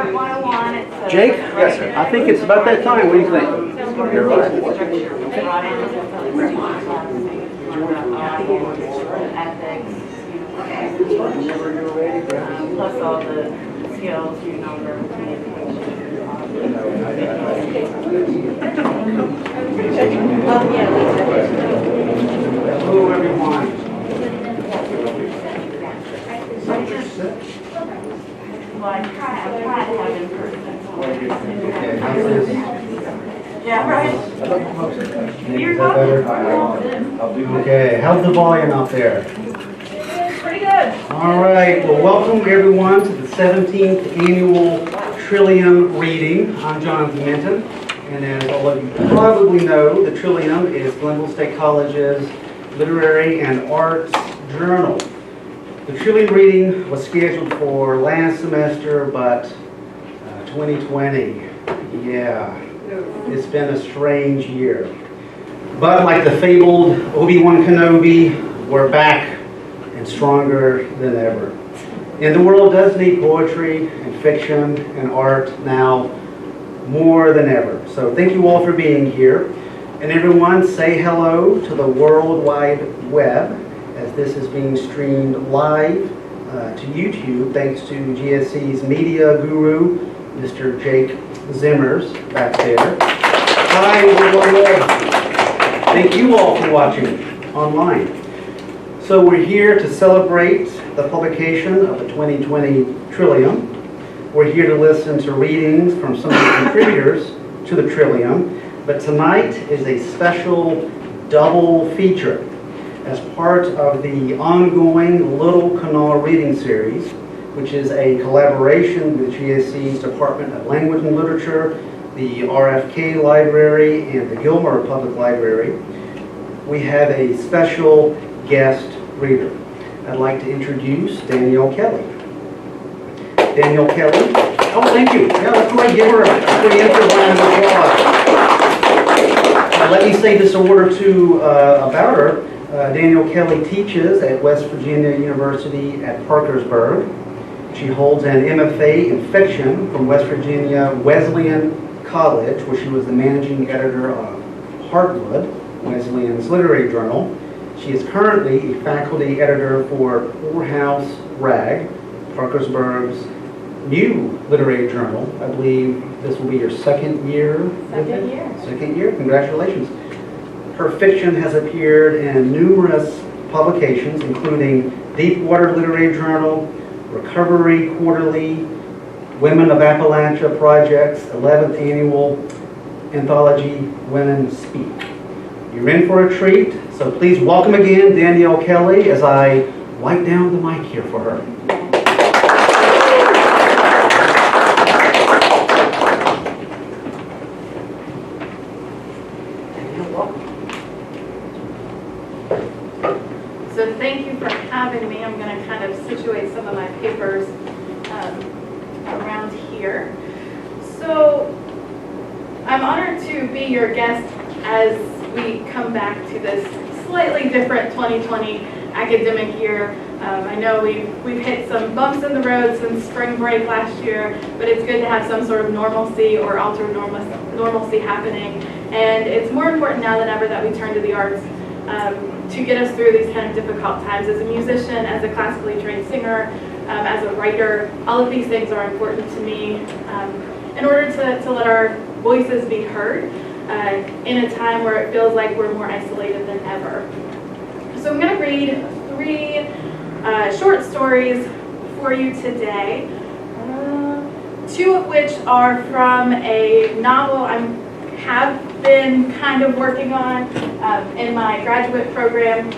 Part 101. It's Jake? Yes, sir. I think it's about that time. What do you think? You're right. Ethics. Plus all the skills, nonverbal communication. Hello, everyone. Well, I try to have in person. Okay, Yeah, right. You're welcome. Okay, how's the volume out there? Pretty good. All right, well, welcome everyone to the 17th annual Trillium reading. I'm Jonathan Minton, and as all of you probably know, the Trillium is Glenville State College's literary and arts journal. The Trillium reading was scheduled for last semester, but 2020, yeah, it's been a strange year. But like the fabled Obi-Wan Kenobi, we're back and stronger than ever. And the world does need poetry and fiction and art now more than ever. So thank you all for being here. And everyone, say hello to the World Wide Web, as this is being streamed live to YouTube thanks to GSC's media guru, Mr. Jake Zimmers back there. Hi, World Wide Web. Thank you all for watching online. So we're here to celebrate the publication of the 2020 Trillium. We're here to listen to readings from some of the contributors to the Trillium. But tonight is a special double feature as part of the ongoing Little Kanawha Reading Series, which is a collaboration with GSC's Department of Language and Literature, the RFK Library, and the Gilmer Public Library. We have a special guest reader. I'd like to introduce Danielle Kelly. Danielle Kelly. Oh, thank you. Yeah, let's go ahead and give her a preemptive round of applause. Let me say just a word or two about her. Danielle Kelly teaches at West Virginia University at Parkersburg. She holds an MFA in fiction from West Virginia Wesleyan College, where she was the managing editor of HeartWood, Wesleyan's literary journal. She is currently a faculty editor for Poorhouse Rag, Parkersburg's new literary journal. I believe this will be your second year. Second year. Congratulations. Her fiction has appeared in numerous publications, including Deepwater Literary Journal, Recovery Quarterly, Women of Appalachia Project's 11th annual anthology, Women Speak. You're in for a treat, so please welcome again Danielle Kelly as I wipe down the mic here for her. So thank you for having me. I'm going to kind of situate some of my papers around here. So I'm honored to be your guest as we come back to this slightly different 2020 academic year. I know we've hit some bumps in the road since spring break last year, but it's good to have some sort of normalcy or altered normalcy happening. And it's more important now than ever that we turn to the arts to get us through these kind of difficult times. As a musician, as a classically trained singer, as a writer, all of these things are important to me in order to let our voices be heard in a time where it feels like we're more isolated than ever. So I'm going to read 3 short stories for you today, 2 of which are from a novel I have been kind of working on in my graduate program.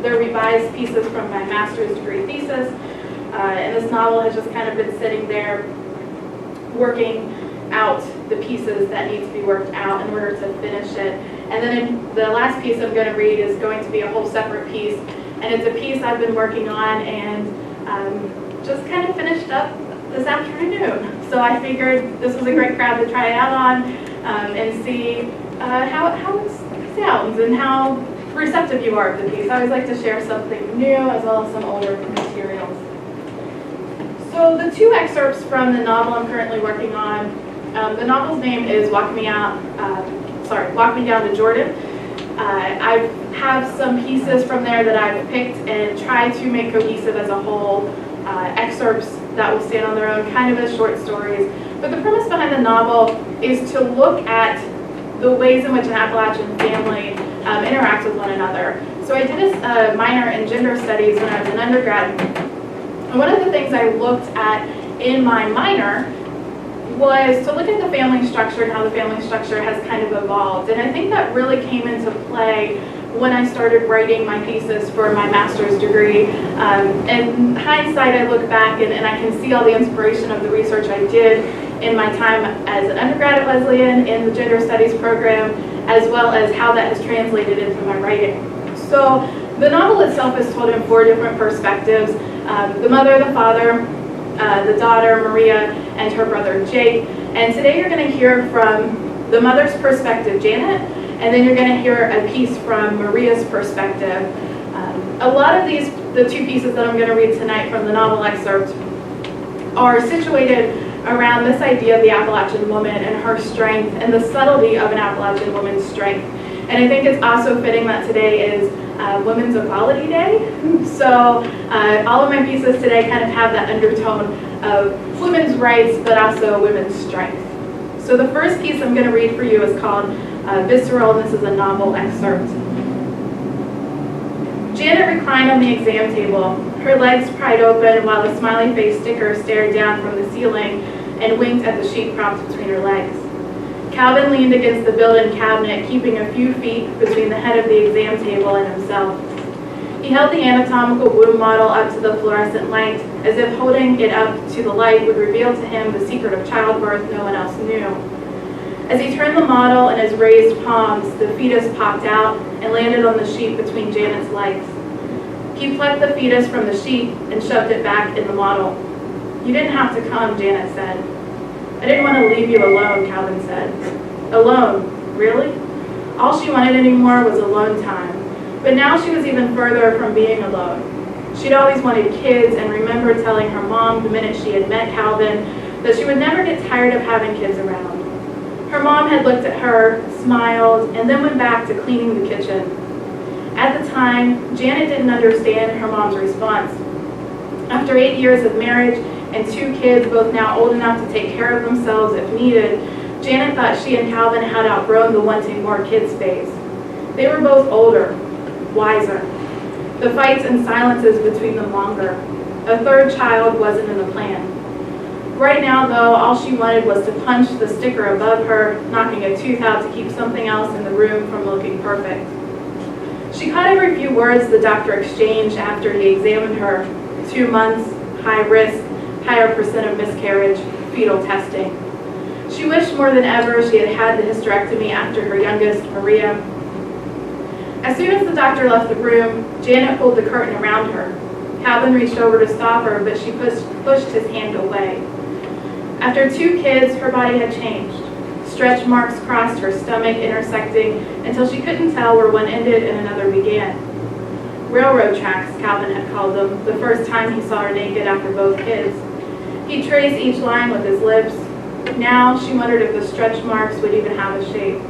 They're revised pieces from my master's degree thesis, and this novel has just kind of been sitting there working out the pieces that need to be worked out in order to finish it. And then the last piece I'm going to read is going to be a whole separate piece, and it's a piece I've been working on and just kind of finished up this afternoon. So I figured this was a great crowd to try it out on and see how it sounds and how receptive you are of the piece. I always like to share something new as well as some older materials. So the two excerpts from the novel I'm currently working on, the novel's name is Walk Me Down to Jordan. I have some pieces from there that I've picked and tried to make cohesive as a whole, excerpts that will stand on their own, kind of as short stories. But the premise behind the novel is to look at the ways in which an Appalachian family interacts with one another. So I did a minor in gender studies when I was an undergrad. And one of the things I looked at in my minor was to look at the family structure and how the family structure has kind of evolved. And I think that really came into play when I started writing my thesis for my master's degree. In hindsight, I look back and I can see all the inspiration of the research I did in my time as an undergrad at Wesleyan in the gender studies program, as well as how that has translated into my writing. So the novel itself is told in 4 different perspectives. The mother, the father, the daughter, Maria, and her brother, Jake. And today you're going to hear from the mother's perspective, Janet, and then you're going to hear a piece from Maria's perspective. A lot of the 2 pieces that I'm going to read tonight from the novel excerpt are situated around this idea of the Appalachian woman and her strength and the subtlety of an Appalachian woman's strength. And I think it's also fitting that today is Women's Equality Day. So all of my pieces today kind of have that undertone of women's rights, but also women's strength. So the first piece I'm going to read for you is called Visceral, and this is a novel excerpt. Janet reclined on the exam table, her legs pried open while a smiley face sticker stared down from the ceiling and winked at the sheet propped between her legs. Calvin leaned against the built-in cabinet, keeping a few feet between the head of the exam table and himself. He held the anatomical womb model up to the fluorescent light, as if holding it up to the light would reveal to him the secret of childbirth no one else knew. As he turned the model in his raised palms, the fetus popped out and landed on the sheet between Janet's legs. He plucked the fetus from the sheet and shoved it back in the model. "You didn't have to come," Janet said. "I didn't want to leave you alone," Calvin said. Alone? Really? All she wanted anymore was alone time. But now she was even further from being alone. She'd always wanted kids and remembered telling her mom the minute she had met Calvin that she would never get tired of having kids around. Her mom had looked at her, smiled, and then went back to cleaning the kitchen. At the time, Janet didn't understand her mom's response. After 8 years of marriage and 2 kids, both now old enough to take care of themselves if needed, Janet thought she and Calvin had outgrown the wanting more kids phase. They were both older, wiser. The fights and silences between them longer. A 3rd child wasn't in the plan. Right now, though, all she wanted was to punch the sticker above her, knocking a tooth out to keep something else in the room from looking perfect. She caught every few words the doctor exchanged after he examined her. 2 months, high risk, higher percent of miscarriage, fetal testing. She wished more than ever she had had the hysterectomy after her youngest, Maria. As soon as the doctor left the room, Janet pulled the curtain around her. Calvin reached over to stop her, but she pushed his hand away. After 2 kids, her body had changed. Stretch marks crossed her stomach, intersecting until she couldn't tell where one ended and another began. Railroad tracks, Calvin had called them, the first time he saw her naked after both kids. He traced each line with his lips. Now she wondered if the stretch marks would even have a shape.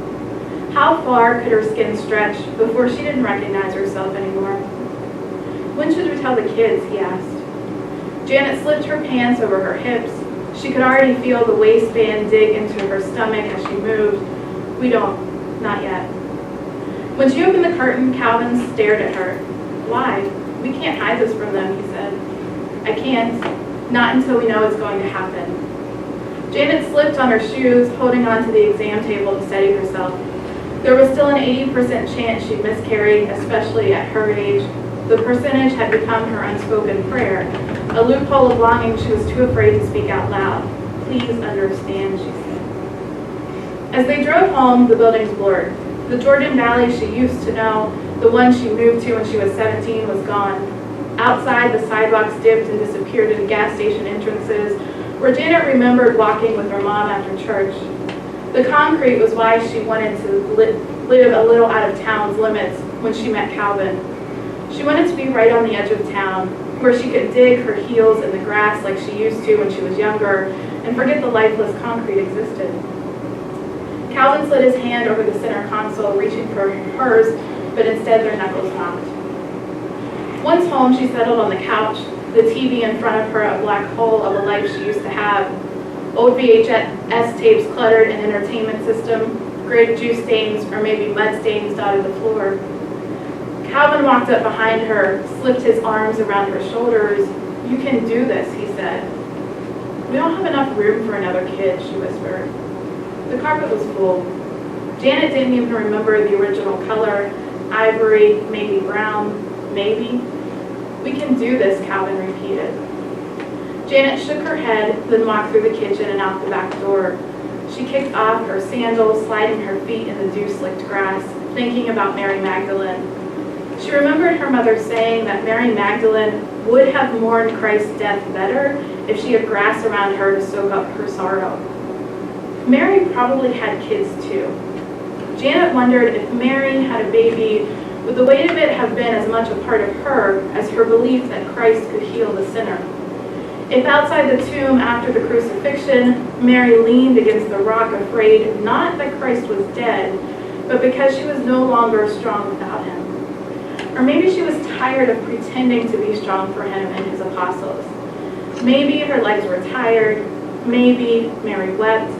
How far could her skin stretch before she didn't recognize herself anymore? "When should we tell the kids?" he asked. Janet slipped her pants over her hips. She could already feel the waistband dig into her stomach as she moved. "We don't. Not yet." When she opened the curtain, Calvin stared at her. "Why? We can't hide this from them," he said. "I can't. Not until we know it's going to happen." Janet slipped on her shoes, holding onto the exam table to steady herself. There was still an 80% chance she'd miscarry, especially at her age. The percentage had become her unspoken prayer, a loophole of longing she was too afraid to speak out loud. "Please understand," she said. As they drove home, the buildings blurred. The Jordan Valley she used to know, the one she moved to when she was 17, was gone. Outside, the sidewalks dipped and disappeared into gas station entrances, where Janet remembered walking with her mom after church. The concrete was why she wanted to live a little out of town's limits when she met Calvin. She wanted to be right on the edge of town, where she could dig her heels in the grass like she used to when she was younger and forget the lifeless concrete existed. Calvin slid his hand over the center console, reaching for hers, but instead their knuckles knocked. Once home, she settled on the couch, the TV in front of her a black hole of a life she used to have. Old VHS tapes cluttered an entertainment system, grape juice stains or maybe mud stains dotted the floor. Calvin walked up behind her, slipped his arms around her shoulders. "You can do this," he said. "We don't have enough room for another kid," she whispered. The carpet was full. Janet didn't even remember the original color, ivory, maybe brown, maybe. "We can do this," Calvin repeated. Janet shook her head, then walked through the kitchen and out the back door. She kicked off her sandals, sliding her feet in the dew-slicked grass, thinking about Mary Magdalene. She remembered her mother saying that Mary Magdalene would have mourned Christ's death better if she had grass around her to soak up her sorrow. Mary probably had kids too. Janet wondered if Mary had a baby, would the weight of it have been as much a part of her as her belief that Christ could heal the sinner? If outside the tomb after the crucifixion, Mary leaned against the rock afraid not that Christ was dead, but because she was no longer strong without him. Or maybe she was tired of pretending to be strong for him and his apostles. Maybe her legs were tired. Maybe Mary wept.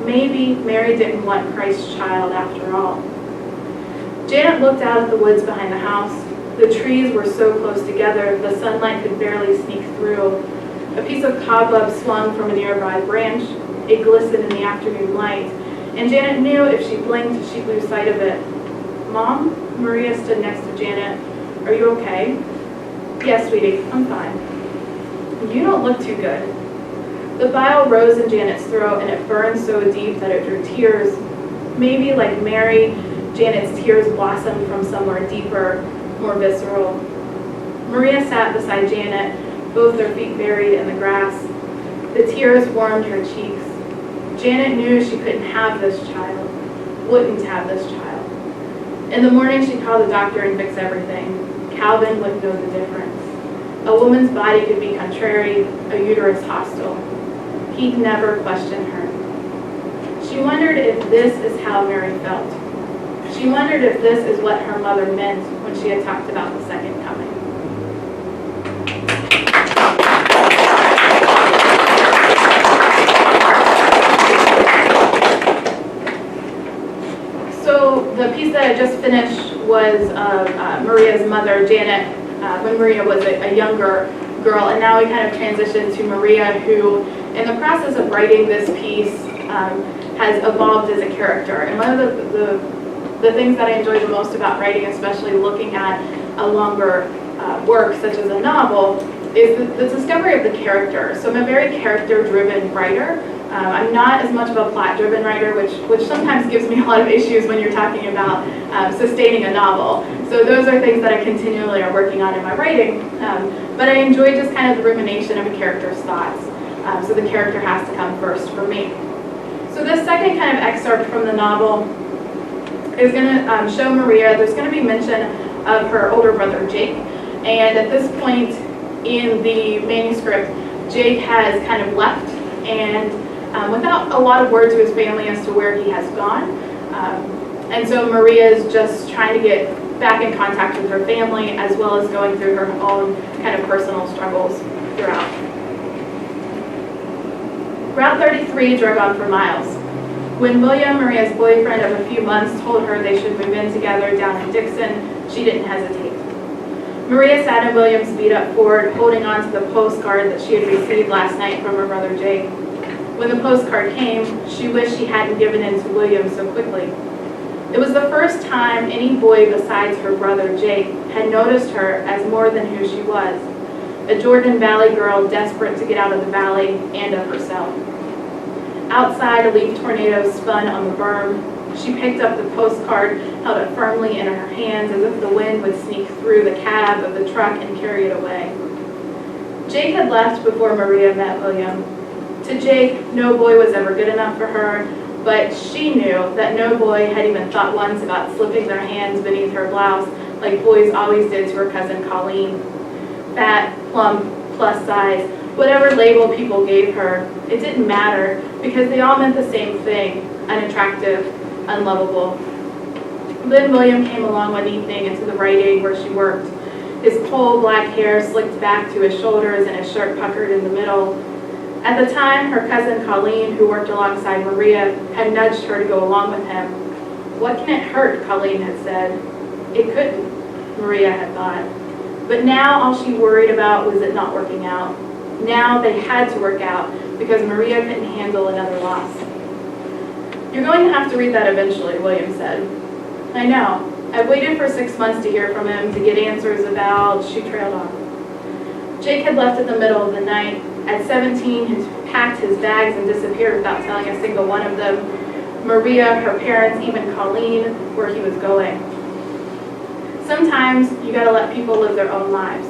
Maybe Mary didn't want Christ's child after all. Janet looked out at the woods behind the house. The trees were so close together, the sunlight could barely sneak through. A piece of cobweb swung from a nearby branch. It glistened in the afternoon light, and Janet knew if she blinked, she'd lose sight of it. "Mom?" Maria stood next to Janet. "Are you okay?" "Yes, sweetie, I'm fine." "You don't look too good." The bile rose in Janet's throat, and it burned so deep that it drew tears. Maybe, like Mary, Janet's tears blossomed from somewhere deeper, more visceral. Maria sat beside Janet, both their feet buried in the grass. The tears warmed her cheeks. Janet knew she couldn't have this child, wouldn't have this child. In the morning, she'd call the doctor and fix everything. Calvin would know the difference. A woman's body could be contrary, a uterus hostile. He'd never question her. She wondered if this is how Mary felt. She wondered if this is what her mother meant when she had talked about the second coming. So the piece that I just finished was of Maria's mother, Janet, when Maria was a younger girl, and now we kind of transitioned to Maria, who, in the process of writing this piece, has evolved as a character. And one of the things that I enjoy the most about writing, especially looking at a longer work such as a novel, is the discovery of the character. So I'm a very character-driven writer. I'm not as much of a plot-driven writer, which sometimes gives me a lot of issues when you're talking about sustaining a novel. So those are things that I continually are working on in my writing. But I enjoy just kind of the rumination of a character's thoughts. So the character has to come first for me. So this second kind of excerpt from the novel is going to show Maria. There's going to be mention of her older brother, Jake. And at this point in the manuscript, Jake has kind of left, and without a lot of word to his family as to where he has gone. And so Maria is just trying to get back in contact with her family, as well as going through her own kind of personal struggles throughout. Route 33 drug on for miles. When William, Maria's boyfriend of a few months, told her they should move in together down in Dixon, she didn't hesitate. Maria sat in William's beat-up Ford, holding on to the postcard that she had received last night from her brother Jake. When the postcard came, she wished she hadn't given in to William so quickly. It was the first time any boy besides her brother Jake had noticed her as more than who she was, a Jordan Valley girl desperate to get out of the valley and of herself. Outside, a leaf tornado spun on the berm. She picked up the postcard, held it firmly in her hands as if the wind would sneak through the cab of the truck and carry it away. Jake had left before Maria met William. To Jake, no boy was ever good enough for her, but she knew that no boy had even thought once about slipping their hands beneath her blouse like boys always did to her cousin Colleen. Fat, plump, plus size, whatever label people gave her, it didn't matter because they all meant the same thing, unattractive, unlovable. Then William came along one evening into the Rite Aid where she worked. His coal black hair slicked back to his shoulders and his shirt puckered in the middle. At the time, her cousin Colleen, who worked alongside Maria, had nudged her to go along with him. "What can it hurt?" Colleen had said. It couldn't, Maria had thought. But now all she worried about was it not working out. Now they had to work out because Maria couldn't handle another loss. "You're going to have to read that eventually," William said. "I know. I've waited for 6 months to hear from him, to get answers about..." She trailed off. Jake had left in the middle of the night. At 17, he packed his bags and disappeared without telling a single one of them. Maria, her parents, even Colleen, where he was going. Sometimes you gotta let people live their own lives.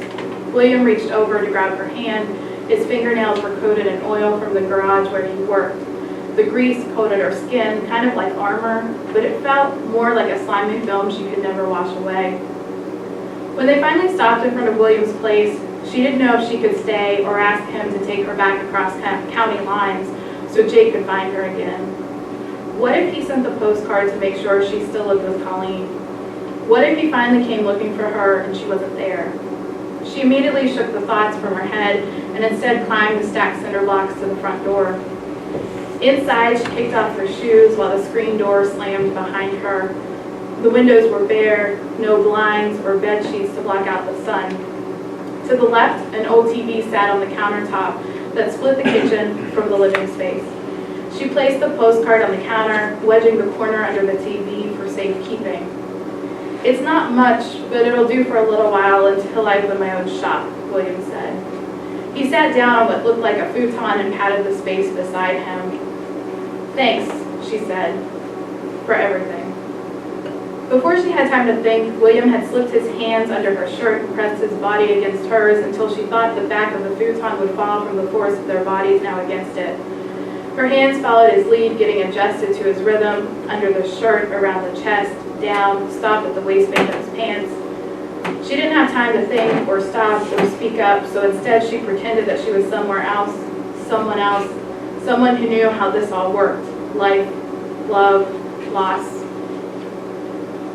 William reached over to grab her hand. His fingernails were coated in oil from the garage where he worked. The grease coated her skin, kind of like armor, but it felt more like a slimy film she could never wash away. When they finally stopped in front of William's place, she didn't know if she could stay or ask him to take her back across county lines so Jake could find her again. What if he sent the postcard to make sure she still lived with Colleen? What if he finally came looking for her and she wasn't there? She immediately shook the thoughts from her head and instead climbed the stacked cinder blocks to the front door. Inside, she kicked off her shoes while the screen door slammed behind her. The windows were bare, no blinds or bed sheets to block out the sun. To the left, an old TV sat on the countertop that split the kitchen from the living space. She placed the postcard on the counter, wedging the corner under the TV for safekeeping. "It's not much, but it'll do for a little while until I open my own shop," William said. He sat down on what looked like a futon and patted the space beside him. "Thanks," she said, "for everything." Before she had time to think, William had slipped his hands under her shirt and pressed his body against hers until she thought the back of the futon would fall from the force of their bodies now against it. Her hands followed his lead, getting adjusted to his rhythm, under the shirt, around the chest, down, stopped at the waistband of his pants. She didn't have time to think or stop or speak up, so instead she pretended that she was somewhere else, someone who knew how this all worked: life, love, loss.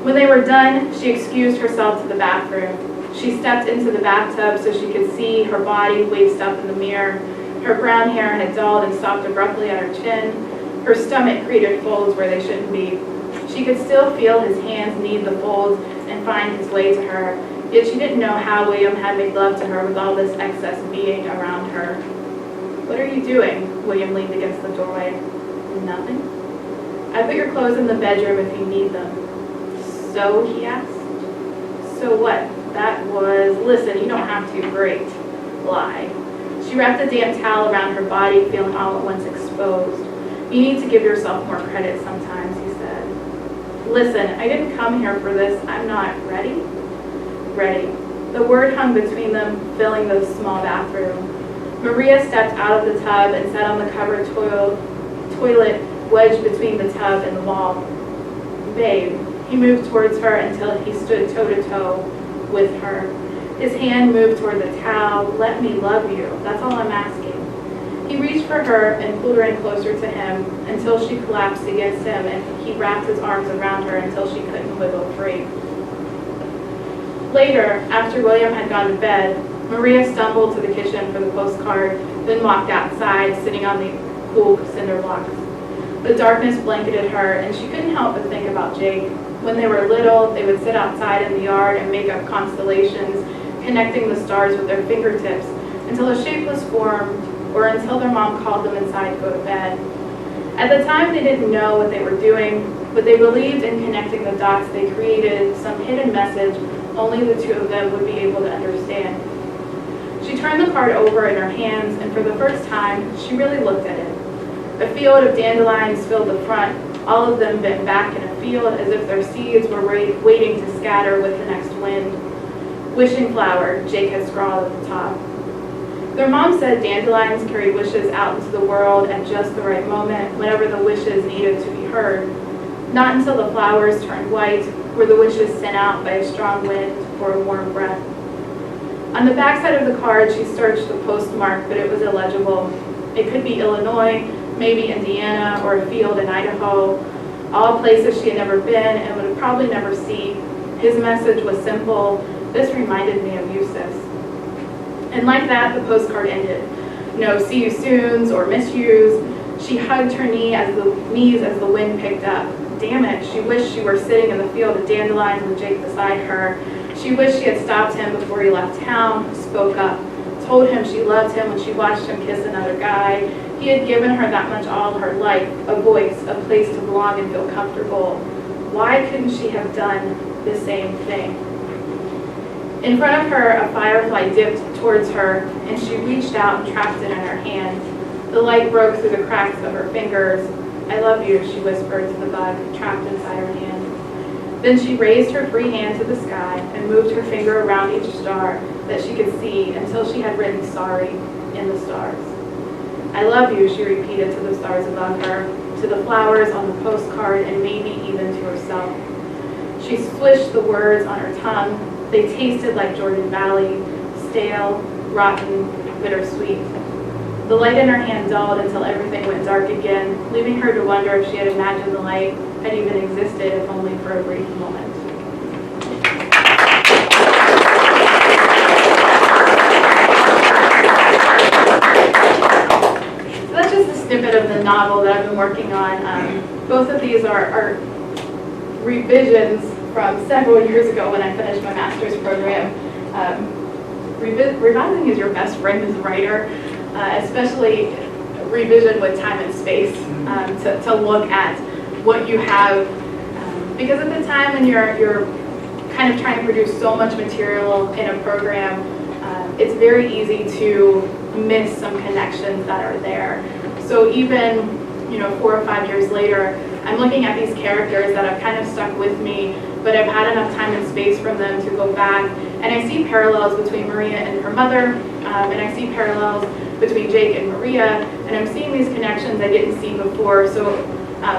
When they were done, she excused herself to the bathroom. She stepped into the bathtub so she could see her body waist up in the mirror. Her brown hair had dulled and stopped abruptly at her chin. Her stomach created folds where they shouldn't be. She could still feel his hands knead the folds and find his way to her, yet she didn't know how William had made love to her with all this excess being around her. "What are you doing?" William leaned against the doorway. "Nothing. I put your clothes in the bedroom if you need them." "So?" he asked. "So what? That was..." "Listen, you don't have to." "Great." Lie. She wrapped a damp towel around her body, feeling all at once exposed. "You need to give yourself more credit sometimes," he said. "Listen, I didn't come here for this. I'm not ready." Ready. The word hung between them, filling the small bathroom. Maria stepped out of the tub and sat on the covered toilet wedged between the tub and the wall. "Babe." He moved towards her until he stood toe-to-toe with her. His hand moved toward the towel. "Let me love you. That's all I'm asking." He reached for her and pulled her in closer to him until she collapsed against him, and he wrapped his arms around her until she couldn't wiggle free. Later, after William had gone to bed, Maria stumbled to the kitchen for the postcard, then walked outside, sitting on the cool cinder blocks. The darkness blanketed her, and she couldn't help but think about Jake. When they were little, they would sit outside in the yard and make up constellations, connecting the stars with their fingertips until a shape was formed, or until their mom called them inside to go to bed. At the time, they didn't know what they were doing, but they believed in connecting the dots. They created some hidden message only the two of them would be able to understand. She turned the card over in her hands, and for the first time, she really looked at it. A field of dandelions filled the front, all of them bent back in a field as if their seeds were waiting to scatter with the next wind. "Wishing flower," Jake had scrawled at the top. Their mom said dandelions carried wishes out into the world at just the right moment, whenever the wishes needed to be heard. Not until the flowers turned white were the wishes sent out by a strong wind or a warm breath. On the back side of the card, she searched the postmark, but it was illegible. It could be Illinois, maybe Indiana, or a field in Idaho, all places she had never been and would probably never see. His message was simple: "This reminded me of you, sis." And like that, the postcard ended. No "see you soons" or "miss yous." She hugged her knees as the wind picked up. Damn it, she wished she were sitting in the field of dandelions with Jake beside her. She wished she had stopped him before he left town, spoke up, told him she loved him when she watched him kiss another guy. He had given her that much all her life, a voice, a place to belong and feel comfortable. Why couldn't she have done the same thing? In front of her, a firefly dipped towards her, and she reached out and trapped it in her hand. The light broke through the cracks of her fingers. "I love you," she whispered to the bug trapped inside her hand. Then she raised her free hand to the sky and moved her finger around each star that she could see until she had written "sorry" in the stars. "I love you," she repeated to the stars above her, to the flowers on the postcard, and maybe even to herself. She swished the words on her tongue. They tasted like Jordan Valley, stale, rotten, bittersweet. The light in her hand dulled until everything went dark again, leaving her to wonder if she had imagined the light had even existed, if only for a brief moment. So that's just a snippet of the novel that I've been working on. Both of these are revisions from several years ago when I finished my master's program. Revising is your best friend as a writer, especially revision with time and space, to look at what you have, because at the time when you're kind of trying to produce so much material in a program, it's very easy to miss some connections that are there. So even 4 or 5 years later, I'm looking at these characters that have kind of stuck with me, but I've had enough time and space from them to go back, and I see parallels between Maria and her mother, and I see parallels between Jake and Maria, and I'm seeing these connections I didn't see before. So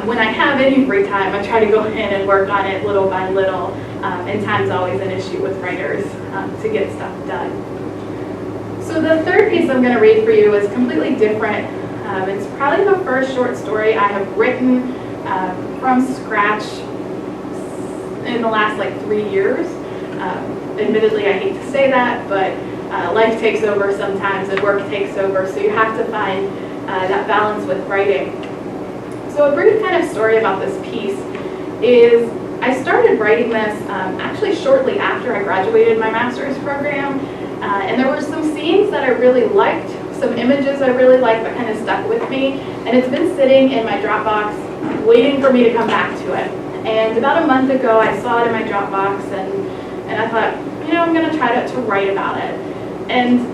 when I have any free time, I try to go in and work on it little by little, and time's always an issue with writers to get stuff done. So the third piece I'm going to read for you is completely different. It's probably the first short story I have written from scratch in the last 3 years. Admittedly, I hate to say that, but life takes over sometimes and work takes over, so you have to find that balance with writing. So a brief kind of story about this piece is I started writing this actually shortly after I graduated my master's program, and there were some scenes that I really liked, some images I really liked that kind of stuck with me, and it's been sitting in my Dropbox waiting for me to come back to it. And about a month ago, I saw it in my Dropbox, and I thought, I'm going to try to write about it. And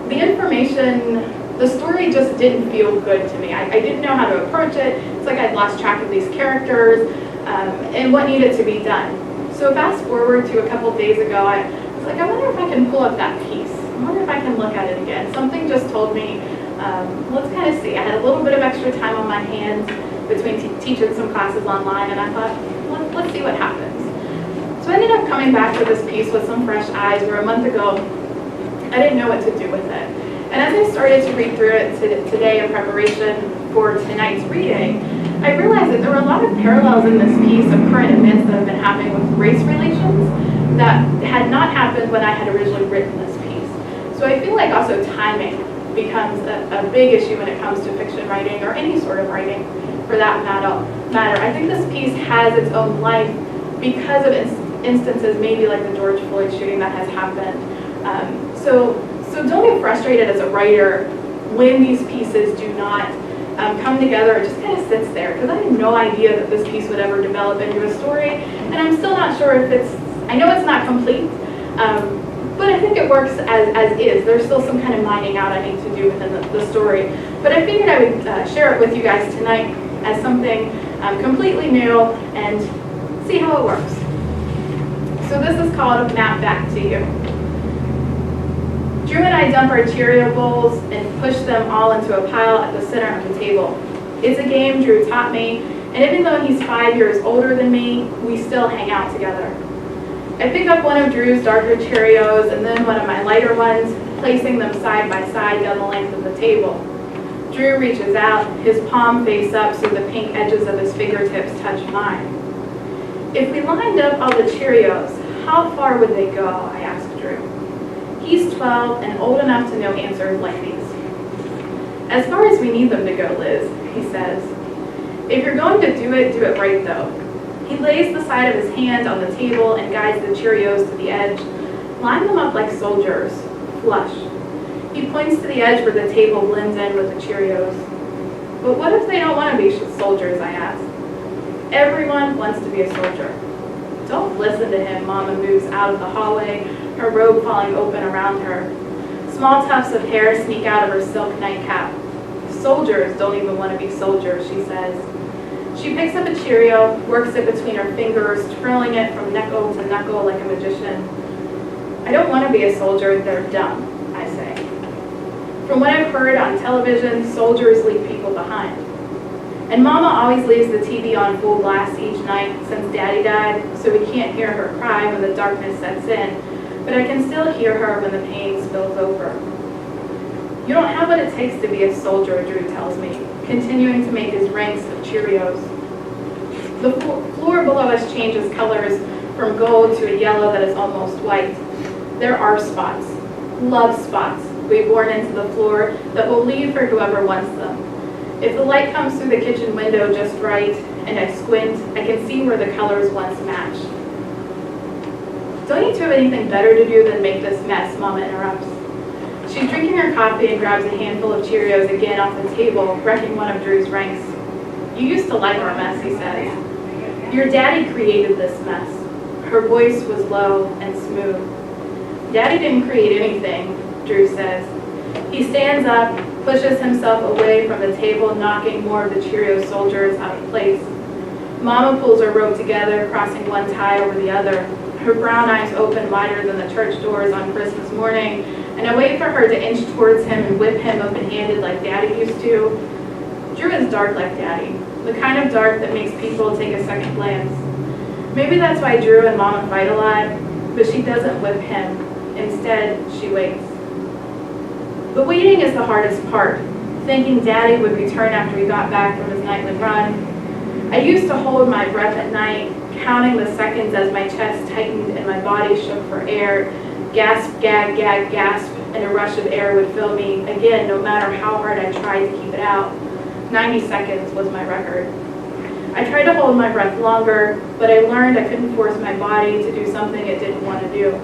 the information, the story just didn't feel good to me. I didn't know how to approach it. It's like I'd lost track of these characters and what needed to be done. So fast forward to a couple days ago, I was like, I wonder if I can pull up that piece. I wonder if I can look at it again. Something just told me, let's kind of see. I had a little bit of extra time on my hands between teaching some classes online, and I thought, let's see what happens. So I ended up coming back to this piece with some fresh eyes, where a month ago, I didn't know what to do with it. And as I started to read through it today in preparation for tonight's reading, I realized that there were a lot of parallels in this piece of current events that have been happening with race relations that had not happened when I had originally written this piece. So I feel like also timing becomes a big issue when it comes to fiction writing, or any sort of writing for that matter. I think this piece has its own life because of instances maybe like the George Floyd shooting that has happened. So don't get frustrated as a writer when these pieces do not come together. It just kind of sits there, because I had no idea that this piece would ever develop into a story, and I'm still not sure if I know it's not complete, but I think it works as is. There's still some kind of mining out I need to do within the story. But I figured I would share it with you guys tonight as something completely new and see how it works. So this is called Map Back to You. Drew and I dump our Cheerio bowls and push them all into a pile at the center of the table. It's a game Drew taught me, and even though he's 5 years older than me, we still hang out together. I pick up one of Drew's darker Cheerios and then one of my lighter ones, placing them side by side down the length of the table. Drew reaches out, his palm face up so the pink edges of his fingertips touch mine. If we lined up all the Cheerios, how far would they go? I asked Drew. He's 12 and old enough to know answers like these. As far as we need them to go, Liz, he says. If you're going to do it right though. He lays the side of his hand on the table and guides the Cheerios to the edge. Line them up like soldiers, flush. He points to the edge where the table blends in with the Cheerios. But what if they don't want to be soldiers, I ask. Everyone wants to be a soldier. Don't listen to him. Mama moves out of the hallway, her robe falling open around her. Small tufts of hair sneak out of her silk nightcap. Soldiers don't even want to be soldiers, she says. She picks up a Cheerio, works it between her fingers, twirling it from knuckle to knuckle like a magician. I don't want to be a soldier, they're dumb, I say. From what I've heard on television, soldiers leave people behind. And Mama always leaves the TV on full blast each night since Daddy died, so we can't hear her cry when the darkness sets in, but I can still hear her when the pain spills over. You don't have what it takes to be a soldier, Drew tells me, continuing to make his ranks of Cheerios. The floor below us changes colors from gold to a yellow that is almost white. There are spots, love spots, we've worn into the floor that will leave for whoever wants them. If the light comes through the kitchen window just right, and I squint, I can see where the colors once matched. Don't you two have anything better to do than make this mess, Mama interrupts. She's drinking her coffee and grabs a handful of Cheerios again off the table, wrecking one of Drew's ranks. You used to like our mess, he says. Your daddy created this mess. Her voice was low and smooth. Daddy didn't create anything, Drew says. He stands up, pushes himself away from the table, knocking more of the Cheerio soldiers out of place. Mama pulls her robe together, crossing one tie over the other. Her brown eyes open wider than the church doors on Christmas morning, and I wait for her to inch towards him and whip him open-handed like Daddy used to. Drew is dark like Daddy, the kind of dark that makes people take a second glance. Maybe that's why Drew and Mama fight a lot, but she doesn't whip him. Instead, she waits. The waiting is the hardest part, thinking Daddy would return after he got back from his nightly run. I used to hold my breath at night, counting the seconds as my chest tightened and my body shook for air. Gasp, gag, gag, gasp, and a rush of air would fill me, again, no matter how hard I tried to keep it out. 90 seconds was my record. I tried to hold my breath longer, but I learned I couldn't force my body to do something it didn't want to do.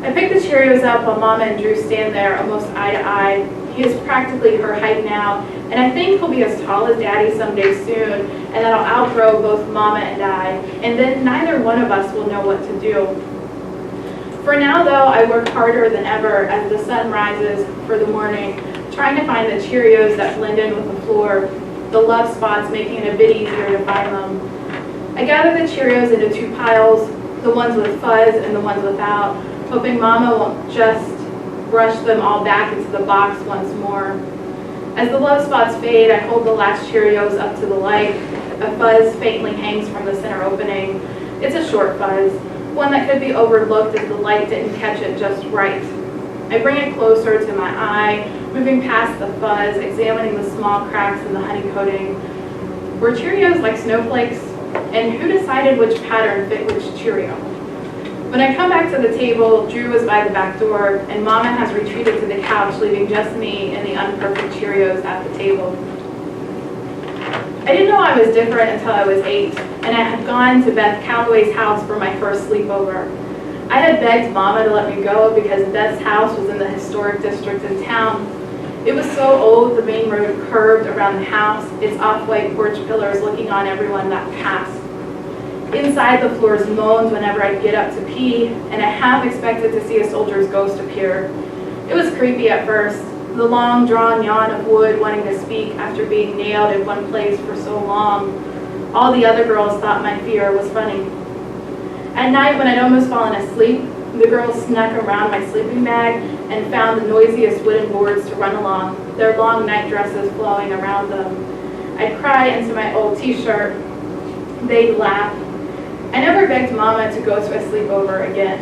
I pick the Cheerios up while Mama and Drew stand there almost eye to eye. He is practically her height now, and I think he'll be as tall as Daddy someday soon, and that I'll outgrow both Mama and I, and then neither one of us will know what to do. For now, though, I work harder than ever as the sun rises for the morning, trying to find the Cheerios that blend in with the floor, the love spots making it a bit easier to find them. I gather the Cheerios into two piles, the ones with fuzz and the ones without, hoping Mama won't just brush them all back into the box once more. As the love spots fade, I hold the last Cheerios up to the light. A fuzz faintly hangs from the center opening. It's a short fuzz, one that could be overlooked if the light didn't catch it just right. I bring it closer to my eye, moving past the fuzz, examining the small cracks in the honey coating. Were Cheerios like snowflakes? And who decided which pattern fit which Cheerio? When I come back to the table, Drew is by the back door, and Mama has retreated to the couch, leaving just me and the unperfect Cheerios at the table. I didn't know I was different until I was 8, and I had gone to Beth Calloway's house for my first sleepover. I had begged Mama to let me go because Beth's house was in the historic district in town. It was so old, the main road curved around the house, its off-white porch pillars looking on everyone that passed. Inside, the floors moaned whenever I'd get up to pee, and I half expected to see a soldier's ghost appear. It was creepy at first, the long drawn yawn of wood wanting to speak after being nailed in one place for so long. All the other girls thought my fear was funny. At night, when I'd almost fallen asleep, the girls snuck around my sleeping bag and found the noisiest wooden boards to run along, their long night dresses flowing around them. I'd cry into my old t-shirt. They'd laugh. I never begged Mama to go to a sleepover again.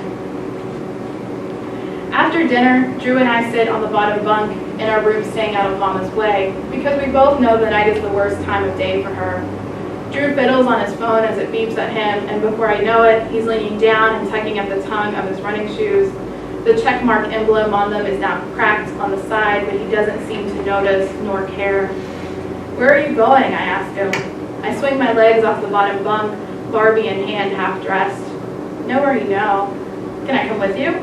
After dinner, Drew and I sit on the bottom bunk in our room staying out of Mama's way, because we both know the night is the worst time of day for her. Drew fiddles on his phone as it beeps at him, and before I know it, he's leaning down and tugging at the tongue of his running shoes. The checkmark emblem on them is now cracked on the side, but he doesn't seem to notice nor care. "Where are you going?" I ask him. I swing my legs off the bottom bunk, Barbie in hand, half dressed. "Nowhere you know. Can I come with you?"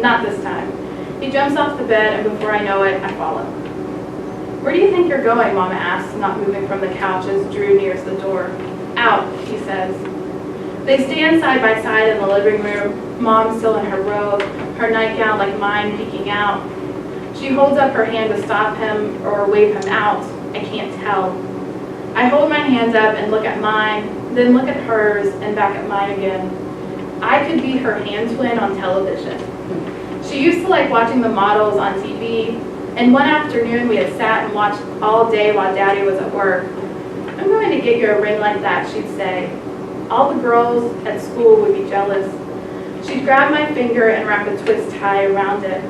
"Not this time." He jumps off the bed, and before I know it, I follow. "Where do you think you're going?" Mama asks, not moving from the couch as Drew nears the door. "Out," he says. They stand side by side in the living room, Mom still in her robe, her nightgown like mine peeking out. She holds up her hand to stop him or wave him out. I can't tell. I hold my hands up and look at mine, then look at hers and back at mine again. I could be her hand twin on television. She used to like watching the models on TV, and one afternoon we had sat and watched all day while Daddy was at work. "I'm going to get you a ring like that," she'd say. All the girls at school would be jealous. She'd grab my finger and wrap a twist tie around it.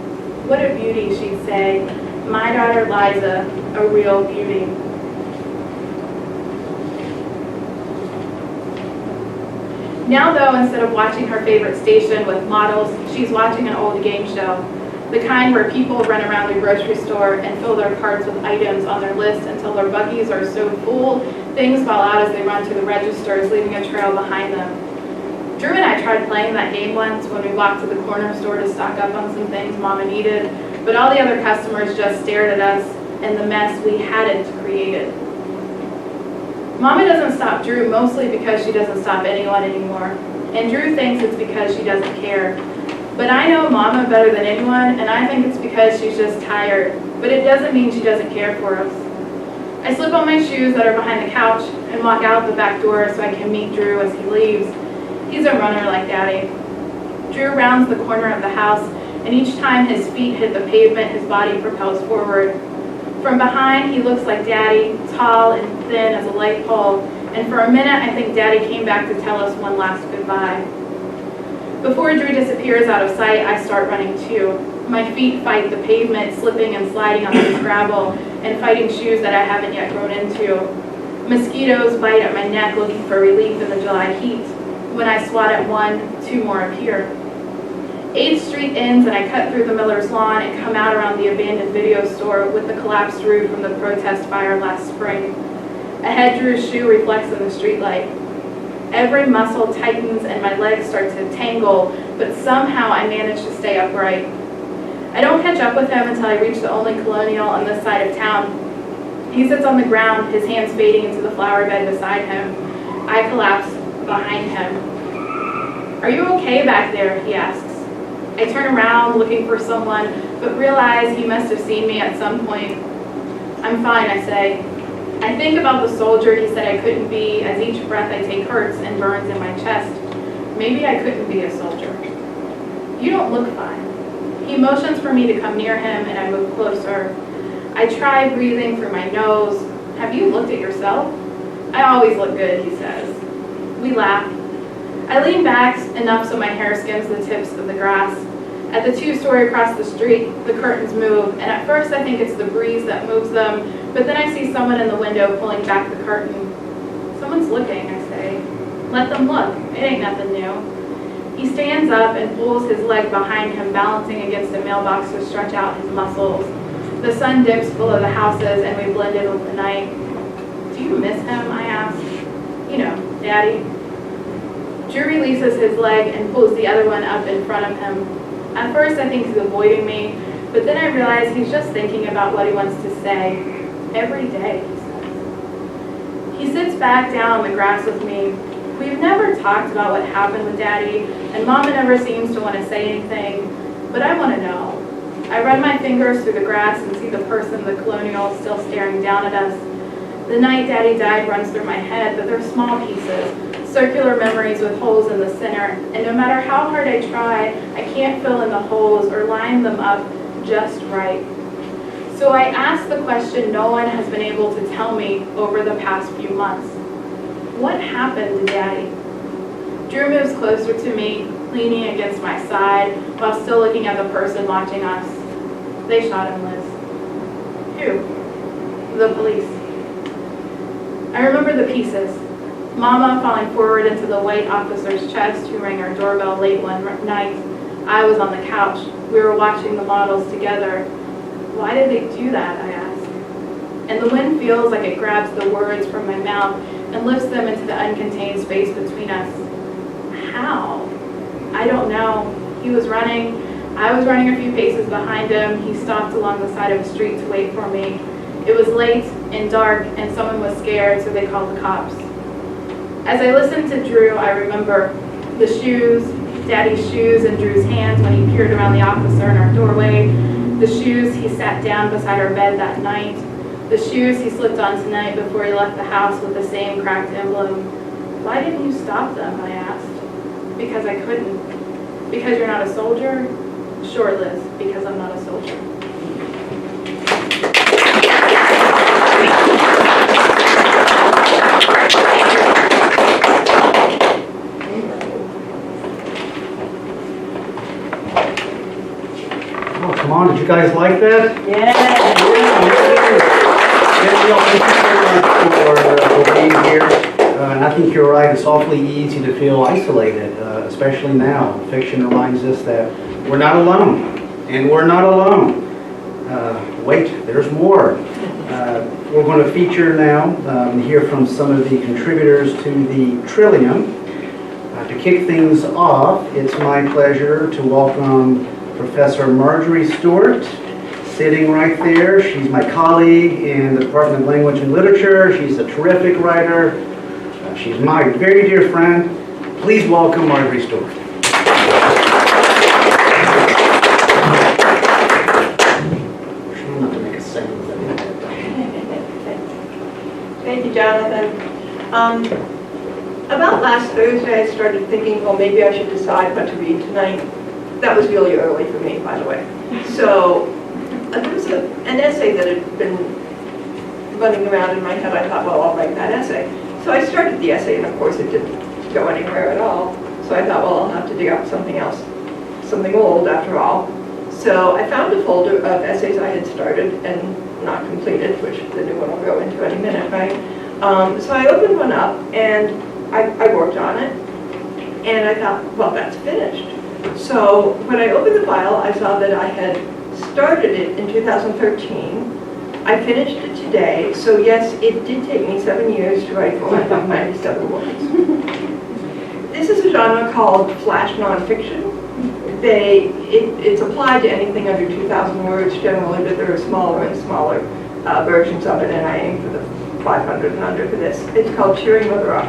"What a beauty," she'd say. "My daughter Liza, a real beauty." Now though, instead of watching her favorite station with models, she's watching an old game show. The kind where people run around the grocery store and fill their carts with items on their list until their buggies are so full, things fall out as they run to the registers, leaving a trail behind them. Drew and I tried playing that game once when we walked to the corner store to stock up on some things Mama needed, but all the other customers just stared at us and the mess we hadn't created. Mama doesn't stop Drew mostly because she doesn't stop anyone anymore, and Drew thinks it's because she doesn't care. But I know Mama better than anyone, and I think it's because she's just tired, but it doesn't mean she doesn't care for us. I slip on my shoes that are behind the couch and walk out the back door so I can meet Drew as he leaves. He's a runner like Daddy. Drew rounds the corner of the house, and each time his feet hit the pavement, his body propels forward. From behind, he looks like Daddy, tall and thin as a light pole, and for a minute I think Daddy came back to tell us one last goodbye. Before Drew disappears out of sight, I start running too. My feet fight the pavement, slipping and sliding on the gravel, and fighting shoes that I haven't yet grown into. Mosquitoes bite at my neck looking for relief in the July heat. When I swat at one, two more appear. 8th Street ends and I cut through the Miller's lawn and come out around the abandoned video store with the collapsed roof from the protest fire last spring. Ahead, Drew's shoe reflects in the streetlight. Every muscle tightens and my legs start to tangle, but somehow I manage to stay upright. I don't catch up with him until I reach the only colonial on this side of town. He sits on the ground, his hands fading into the flower bed beside him. I collapse behind him. "Are you okay back there?" he asks. I turn around looking for someone, but realize he must have seen me at some point. "I'm fine," I say. I think about the soldier he said I couldn't be, as each breath I take hurts and burns in my chest. Maybe I couldn't be a soldier. "You don't look fine." He motions for me to come near him, and I move closer. I try breathing through my nose. "Have you looked at yourself?" "I always look good," he says. We laugh. I lean back enough so my hair skims the tips of the grass. At the 2-story across the street, the curtains move, and at first I think it's the breeze that moves them, but then I see someone in the window pulling back the curtain. "Someone's looking," I say. "Let them look. It ain't nothing new." He stands up and pulls his leg behind him, balancing against a mailbox to stretch out his muscles. The sun dips below the houses, and we blend in with the night. "Do you miss him?" I ask. "You know, Daddy." Drew releases his leg and pulls the other one up in front of him. At first I think he's avoiding me, but then I realize he's just thinking about what he wants to say. "Every day," he says. He sits back down on the grass with me. We've never talked about what happened with Daddy, and Mama never seems to want to say anything, but I want to know. I run my fingers through the grass and see the person, the colonial, still staring down at us. The night Daddy died runs through my head, but they're small pieces, circular memories with holes in the center, and no matter how hard I try, I can't fill in the holes or line them up just right. So I ask the question no one has been able to tell me over the past few months. What happened to Daddy? Drew moves closer to me, leaning against my side, while still looking at the person watching us. They shot him, Liz. Who? The police. I remember the pieces. Mama falling forward into the white officer's chest who rang our doorbell late one night. I was on the couch. We were watching the models together. Why did they do that, I asked. And the wind feels like it grabs the words from my mouth and lifts them into the uncontained space between us. How? I don't know. He was running. I was running a few paces behind him. He stopped along the side of the street to wait for me. It was late and dark, and someone was scared, so they called the cops. As I listened to Drew, I remember the shoes, Daddy's shoes in Drew's hands when he peered around the officer in our doorway, the shoes he sat down beside our bed that night, the shoes he slipped on tonight before he left the house with the same cracked emblem. Why didn't you stop them, I asked. Because I couldn't. Because you're not a soldier? Sure, Liz, because I'm not a soldier. Oh, come on, did you guys like that? Yeah. Thank you for being here. And I think you're right, it's awfully easy to feel isolated, especially now. Fiction reminds us that we're not alone, and we're not alone. Wait, there's more. We're going to feature now, hear from some of the contributors to the Trillium. To kick things off, it's my pleasure to welcome Professor Marjorie Stewart, sitting right there. She's my colleague in the Department of Language and Literature. She's a terrific writer. She's my very dear friend. Please welcome Marjorie Stewart. Thank you, Jonathan. About last Thursday, I started thinking, well, maybe I should decide what to read tonight. That was really early for me, by the way. So there was an essay that had been running around in my head. I thought, well, I'll write that essay. So I started the essay, and of course it didn't go anywhere at all. So I thought, well, I'll have to dig up something else, something old after all. So I found a folder of essays I had started and not completed, which the new one will go into any minute, right? So I opened one up, and I worked on it, and I thought, well, that's finished. So when I opened the file, I saw that I had started it in 2013. I finished it today, so yes, it did take me 7 years to write 497 words. This is a genre called flash nonfiction. It's applied to anything under 2,000 words generally, but there are smaller and smaller versions of it, and I aim for the 500 and under for this. It's called Cheering Mother Up.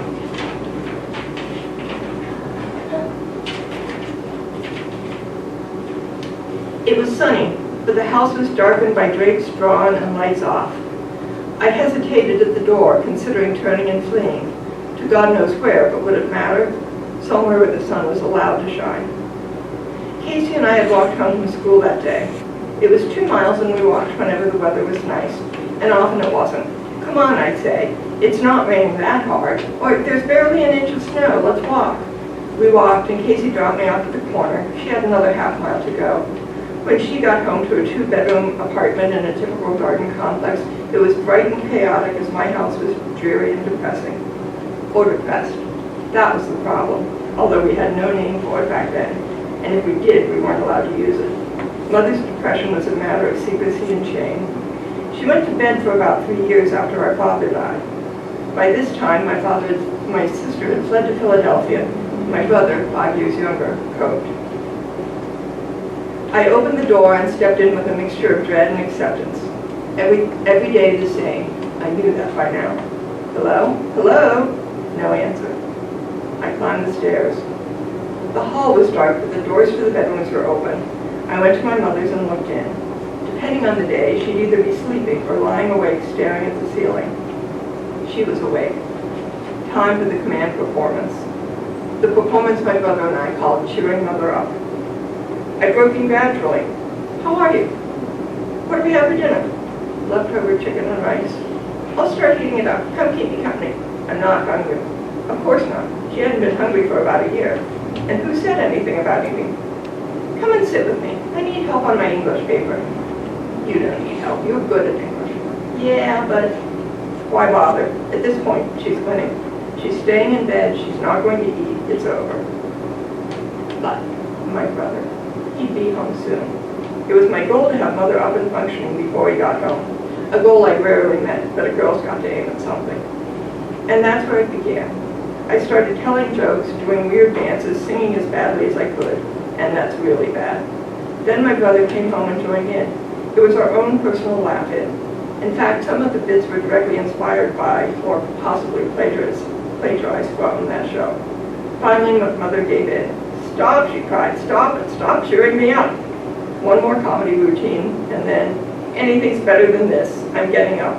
It was sunny, but the house was darkened by drapes drawn and lights off. I hesitated at the door, considering turning and fleeing. To God knows where, but would it matter? Somewhere where the sun was allowed to shine. Casey and I had walked home from school that day. It was 2 miles, and we walked whenever the weather was nice, and often it wasn't. Come on, I'd say. It's not raining that hard. Or there's barely an inch of snow. Let's walk. We walked, and Casey dropped me off at the corner. She had another half mile to go. When she got home to a 2-bedroom apartment in a typical garden complex, it was bright and chaotic as my house was dreary and depressing. Or depressed. That was the problem, although we had no name for it back then. And if we did, we weren't allowed to use it. Mother's depression was a matter of secrecy and shame. She went to bed for about 3 years after our father died. By this time, my sister had fled to Philadelphia. My brother, 5 years younger, coped. I opened the door and stepped in with a mixture of dread and acceptance. Every day the same. I knew that by now. Hello? Hello? No answer. I climbed the stairs. The hall was dark, but the doors to the bedrooms were open. I went to my mother's and looked in. Depending on the day, she'd either be sleeping or lying awake staring at the ceiling. She was awake. Time for the command performance. The performance my brother and I called Cheering Mother Up. I broke in gradually. How are you? What do we have for dinner? Leftover chicken and rice. I'll start heating it up. Come keep me company. I'm not hungry. Of course not. She hadn't been hungry for about a year. And who said anything about eating? Come and sit with me. I need help on my English paper. You don't need help. You're good at English. Yeah, but why bother? At this point, she's winning. She's staying in bed. She's not going to eat. It's over. But my brother, he'd be home soon. It was my goal to have Mother up and functioning before he got home. A goal I rarely met, but a girl's got to aim at something. And that's where it began. I started telling jokes, doing weird dances, singing as badly as I could, and that's really bad. Then my brother came home and joined in. It was our own personal laugh-in. In fact, some of the bits were directly inspired by, or possibly plagiarized from that show. Finally, my mother gave in. Stop, she cried, stop it, stop cheering me up. One more comedy routine, and then, anything's better than this, I'm getting up.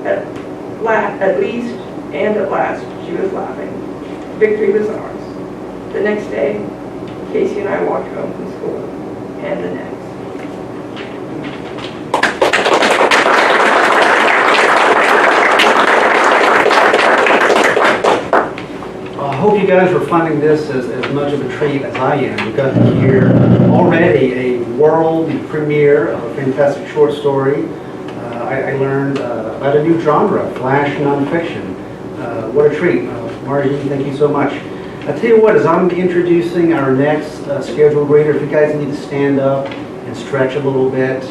At least, and at last, she was laughing. Victory was ours. The next day, Casey and I walked home from school, and the next. I hope you guys are finding this as much of a treat as I am. We've got to hear already a world premiere of a fantastic short story. I learned about a new genre, flash nonfiction. What a treat. Marjorie, thank you so much. I'll tell you what, as I'm introducing our next scheduled reader, if you guys need to stand up and stretch a little bit,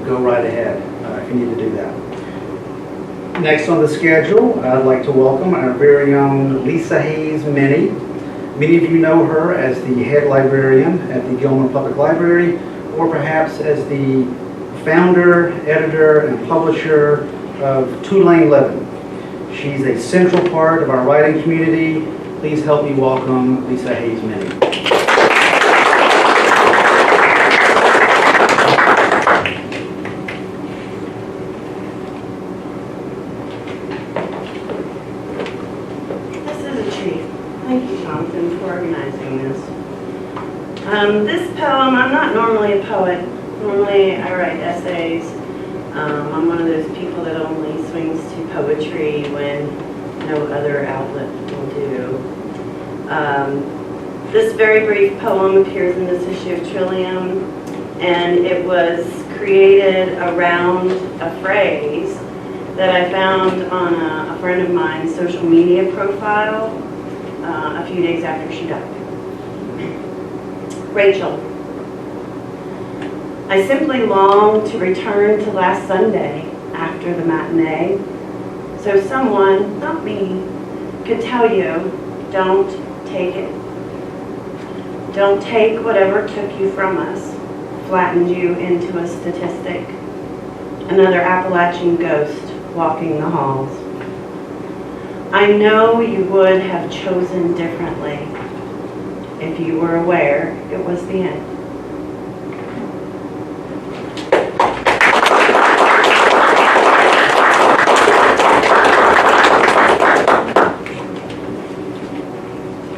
go right ahead if you need to do that. Next on the schedule, I'd like to welcome our very own Lisa Hayes Minnie. Many of you know her as the head librarian at the Gilmer Public Library, or perhaps as the founder, editor, and publisher of Tulane Living. She's a central part of our writing community. Please help me welcome Lisa Hayes Minnie. This poem, I'm not normally a poet. Normally I write essays. I'm one of those people that only swings to poetry when no other outlet will do. This very brief poem appears in this issue of Trillium, and it was created around a phrase that I found on a friend of mine's social media profile a few days after she died. Rachel, I simply long to return to last Sunday after the matinee, so someone, not me, could tell you, don't take it. Don't take whatever took you from us, flattened you into a statistic, another Appalachian ghost walking the halls. I know you would have chosen differently if you were aware it was the end.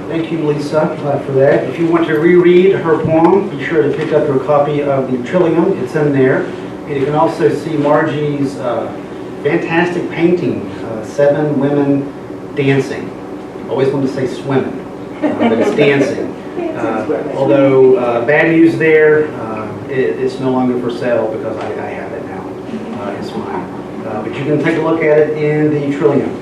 Thank you, Lisa, for that. If you want to reread her poem, be sure to pick up your copy of the Trillium. It's in there. And you can also see Margie's fantastic painting, 7 women dancing. Always wanted to say swimming, but it's dancing. Although bad news there, it's no longer for sale because I have it now. It's mine. But you can take a look at it in the Trillium.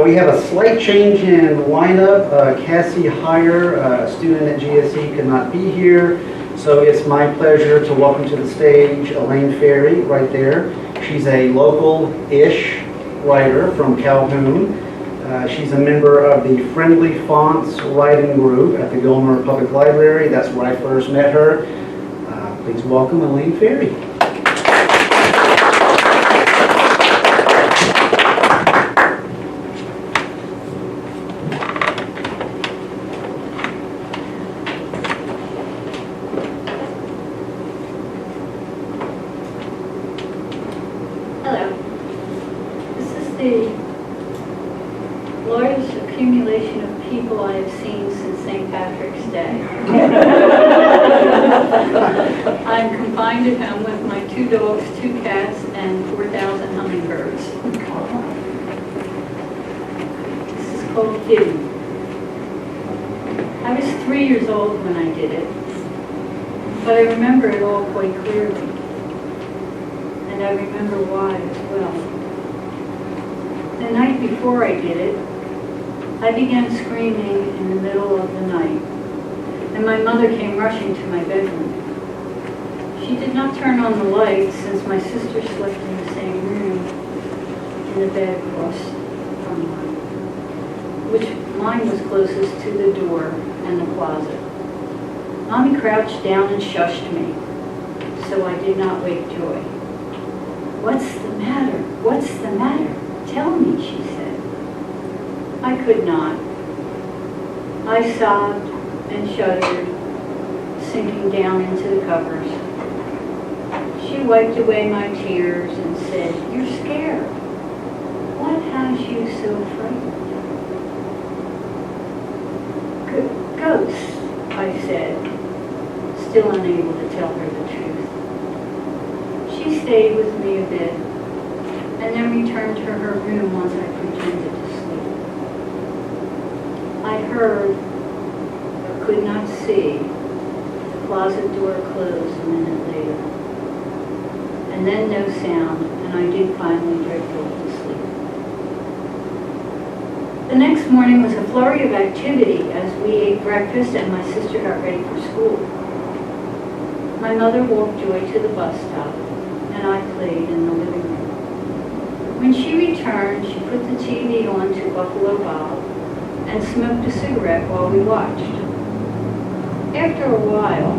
We have a slight change in lineup. Cassie Heyer, a student at GSE, could not be here. So it's my pleasure to welcome to the stage Elaine Ferry right there. She's a local-ish writer from Calhoun. She's a member of the Friendly Fonts writing group at the Gilmer Public Library. That's where I first met her. Please welcome Elaine Ferry. Hello. This is the largest accumulation of people I have seen since St. Patrick's Day. I'm confined at home with my 2 dogs, 2 cats, and 4,000 hummingbirds. This is called hidden. I was 3 years old when I did it, but I remember it all quite clearly. And I remember why as well. The night before I did it, I began screaming in the middle of the night, and my mother came rushing to my bedroom. She did not turn on the light since my sister slept in the same room in the bed across from mine, which mine was closest to the door and the closet. Mommy crouched down and shushed me, so I did not wake Joy. "What's the matter? What's the matter? Tell me," she said. I could not. I sobbed and shuddered, sinking down into the covers. She wiped away my tears and said, "You're scared. What has you so frightened?" "Ghosts," I said, still unable to tell her the truth. She stayed with me a bit, and then returned to her room once I pretended to sleep. I heard, but could not see, the closet door close a minute later. And then no sound, and I did finally drift off to sleep. The next morning was a flurry of activity as we ate breakfast and my sister got ready for school. My mother walked Joy to the bus stop, and I played in the living room. When she returned, she put the TV on to Buffalo Bob and smoked a cigarette while we watched. After a while,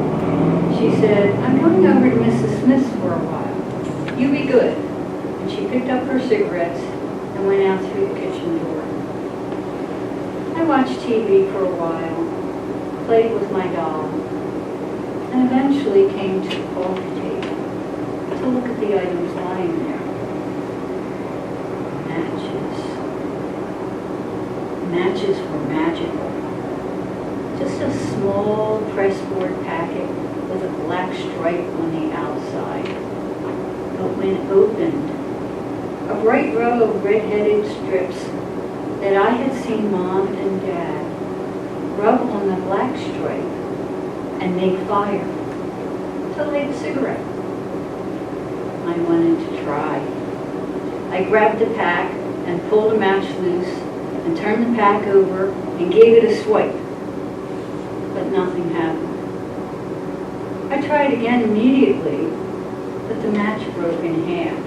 she said, "I'm going over to Mrs. Smith's for a while. You be good." And she picked up her cigarettes and went out through the kitchen door. I watched TV for a while, played with my doll, and eventually came to the coffee table to look at the items lying there. Matches. Matches were magical. Just a small pressboard packet with a black stripe on the outside. But when opened, a bright row of red-headed strips that I had seen Mom and Dad rub on the black stripe and make fire to light a cigarette. I wanted to try. I grabbed the pack and pulled a match loose and turned the pack over and gave it a swipe, but nothing happened. I tried again immediately, but the match broke in half.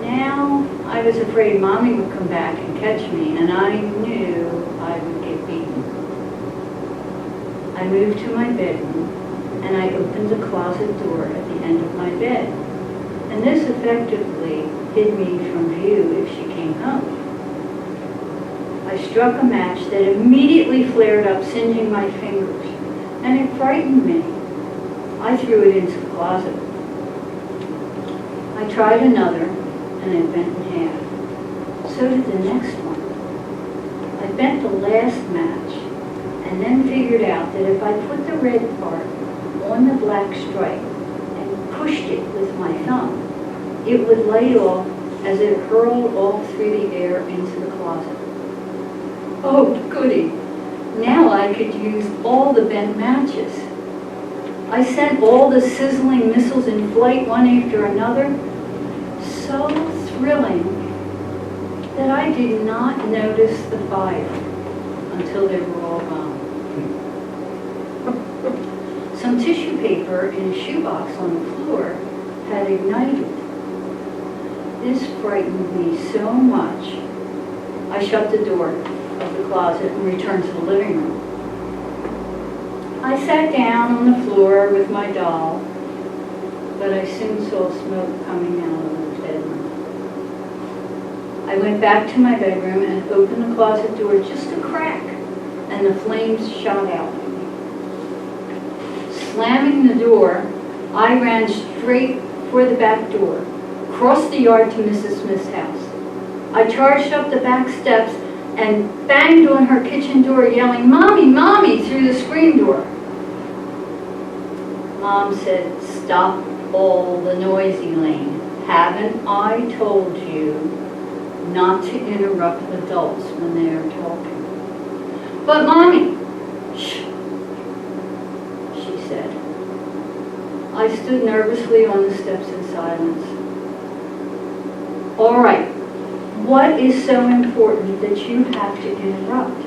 Now I was afraid Mommy would come back and catch me, and I knew I would get beaten. I moved to my bedroom, and I opened the closet door at the end of my bed, and this effectively hid me from view if she came home. I struck a match that immediately flared up, singeing my fingers, and it frightened me. I threw it into the closet. I tried another, and it bent in half. So did the next one. I bent the last match, and then figured out that if I put the red part on the black stripe and pushed it with my thumb, it would light off as it hurled off through the air into the closet. Oh, goody! Now I could use all the bent matches. I sent all the sizzling missiles in flight one after another, so thrilling that I did not notice the fire until they were all gone. Some tissue paper in a shoebox on the floor had ignited. This frightened me so much, I shut the door of the closet and returned to the living room. I sat down on the floor with my doll, but I soon saw smoke coming out of the bedroom. I went back to my bedroom and opened the closet door just a crack, and the flames shot out. Slamming the door, I ran straight for the back door, crossed the yard to Mrs. Smith's house. I charged up the back steps and banged on her kitchen door, yelling, "Mommy, Mommy," through the screen door. Mom said, "Stop all the noise, Elaine. Haven't I told you?" not to interrupt adults when they are talking. But Mommy, shh, she said. I stood nervously on the steps in silence. All right, what is so important that you have to interrupt?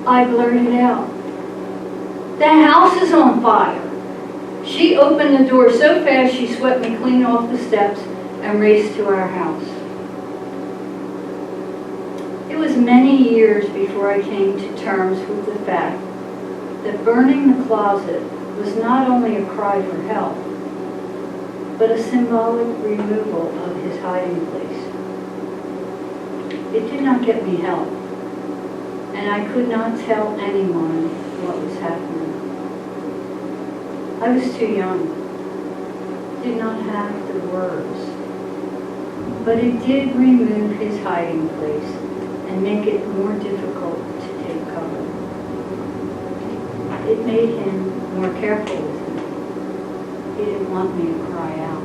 I blurted out, the house is on fire. She opened the door so fast she swept me clean off the steps and raced to our house. It was many years before I came to terms with the fact that burning the closet was not only a cry for help, but a symbolic removal of his hiding place. It did not get me help, and I could not tell anyone what was happening. I was too young, did not have the words, but it did remove his hiding place and make it more difficult to take cover. It made him more careful with me. He didn't want me to cry out.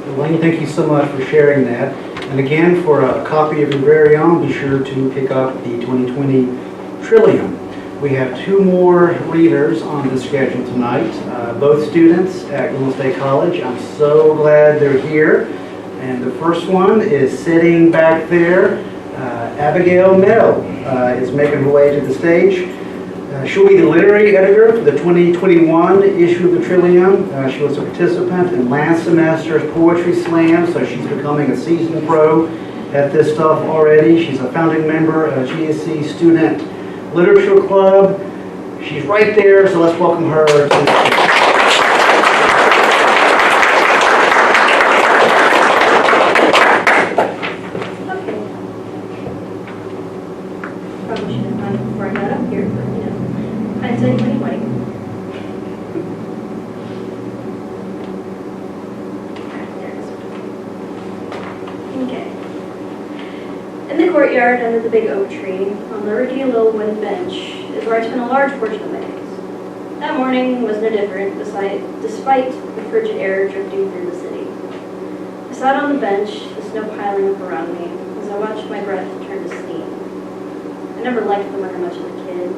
Elaine, thank you so much for sharing that. And again, for a copy of your very own, be sure to pick up the 2020 Trillium. We have two more readers on the schedule tonight, both students at Glenville State College. I'm so glad they're here. And the first one is sitting back there. Abigail Mell is making her way to the stage. She'll be the literary editor for the 2021 issue of the Trillium. She was a participant in last semester's Poetry Slam, so she's becoming a seasoned pro at this stuff already. She's a founding member of GSC Student Literature Club. She's right there, so let's welcome her to the stage. Probably should have done it before I got up here, but I'd say anyway. Okay. In the courtyard under the big oak tree, on the rickety little wooden bench, is where I spent a large portion of my days. That morning was no different, despite the frigid air drifting through the city. I sat on the bench, the snow piling up around me, as I watched my breath turn to steam. I never liked the winter much as a kid.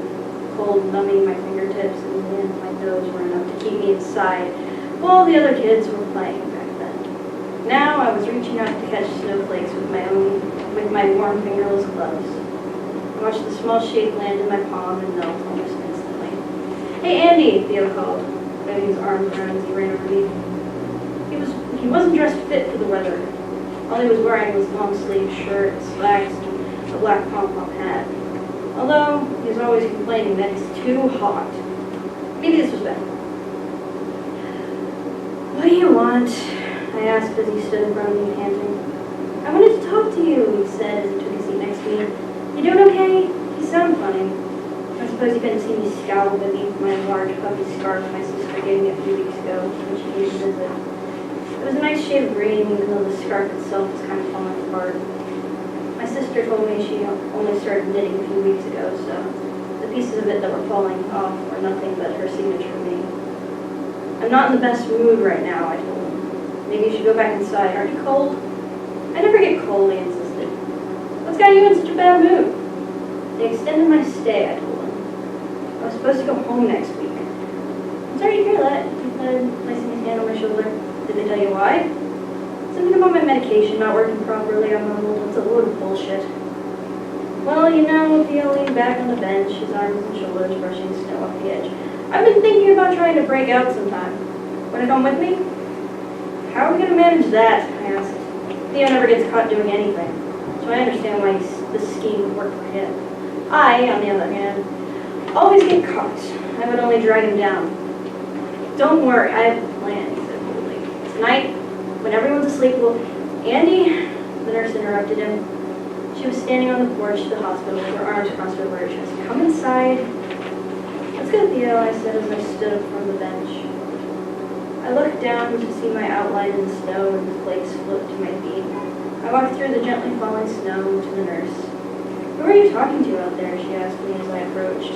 Cold numbing my fingertips and the wind in my nose were enough to keep me inside while the other kids were playing back then. Now I was reaching out to catch snowflakes with my warm fingerless gloves. I watched the small shape land in my palm and melt almost instantly. Hey Andy, Theo called, waving his arms around as he ran over me. He wasn't dressed fit for the weather. All he was wearing was long sleeve shirt, slacks, and a black pom-pom hat. Although he was always complaining that it's too hot. Maybe this was better. What do you want? I asked as he stood in front of me panting. I wanted to talk to you, he said as he took a seat next to me. You doing okay? You sound funny. I suppose you couldn't see me scowl beneath my large puffy scarf my sister gave me a few weeks ago when she came to visit. It was a nice shade of green, even though the scarf itself was kind of falling apart. My sister told me she only started knitting a few weeks ago, so the pieces of it that were falling off were nothing but her signature made. I'm not in the best mood right now, I told him. Maybe you should go back inside. Aren't you cold? I never get cold, he insisted. What's got you in such a bad mood? They extended my stay, I told him. I was supposed to go home next week. I'm sorry to hear that, he said, placing his hand on my shoulder. Did they tell you why? Something about my medication not working properly, I mumbled. It's a load of bullshit. Well, Theo leaned back on the bench, his arms and shoulders brushing snow off the edge. I've been thinking about trying to break out sometime. Want to come with me? How are we going to manage that? I asked. Theo never gets caught doing anything, so I understand why this scheme would work for him. I, on the other hand, always get caught. I would only drag him down. Don't worry, I have a plan, he said boldly. Tonight, when everyone's asleep, Andy, the nurse interrupted him. She was standing on the porch of the hospital with her arms crossed over her chest. Come inside. Let's go, Theo, I said as I stood up from the bench. I looked down to see my outline in the snow and the flakes float to my feet. I walked through the gently falling snow to the nurse. "Who are you talking to out there?" she asked me as I approached.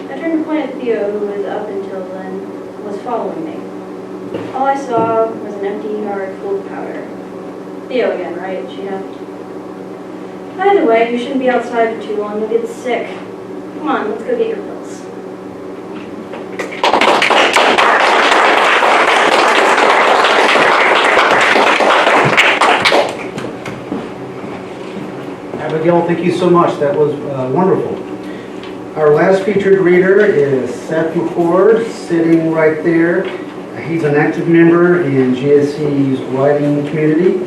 I turned to point at Theo, who was up until then was following me. All I saw was an empty yard full of powder. "Theo again, right?" she asked. "Either way, you shouldn't be outside for too long. You'll get sick. Come on, let's go get your pills." Abigail, thank you so much. That was wonderful. Our last featured reader is Seth Mccord, sitting right there. He's an active member in GSC's writing community,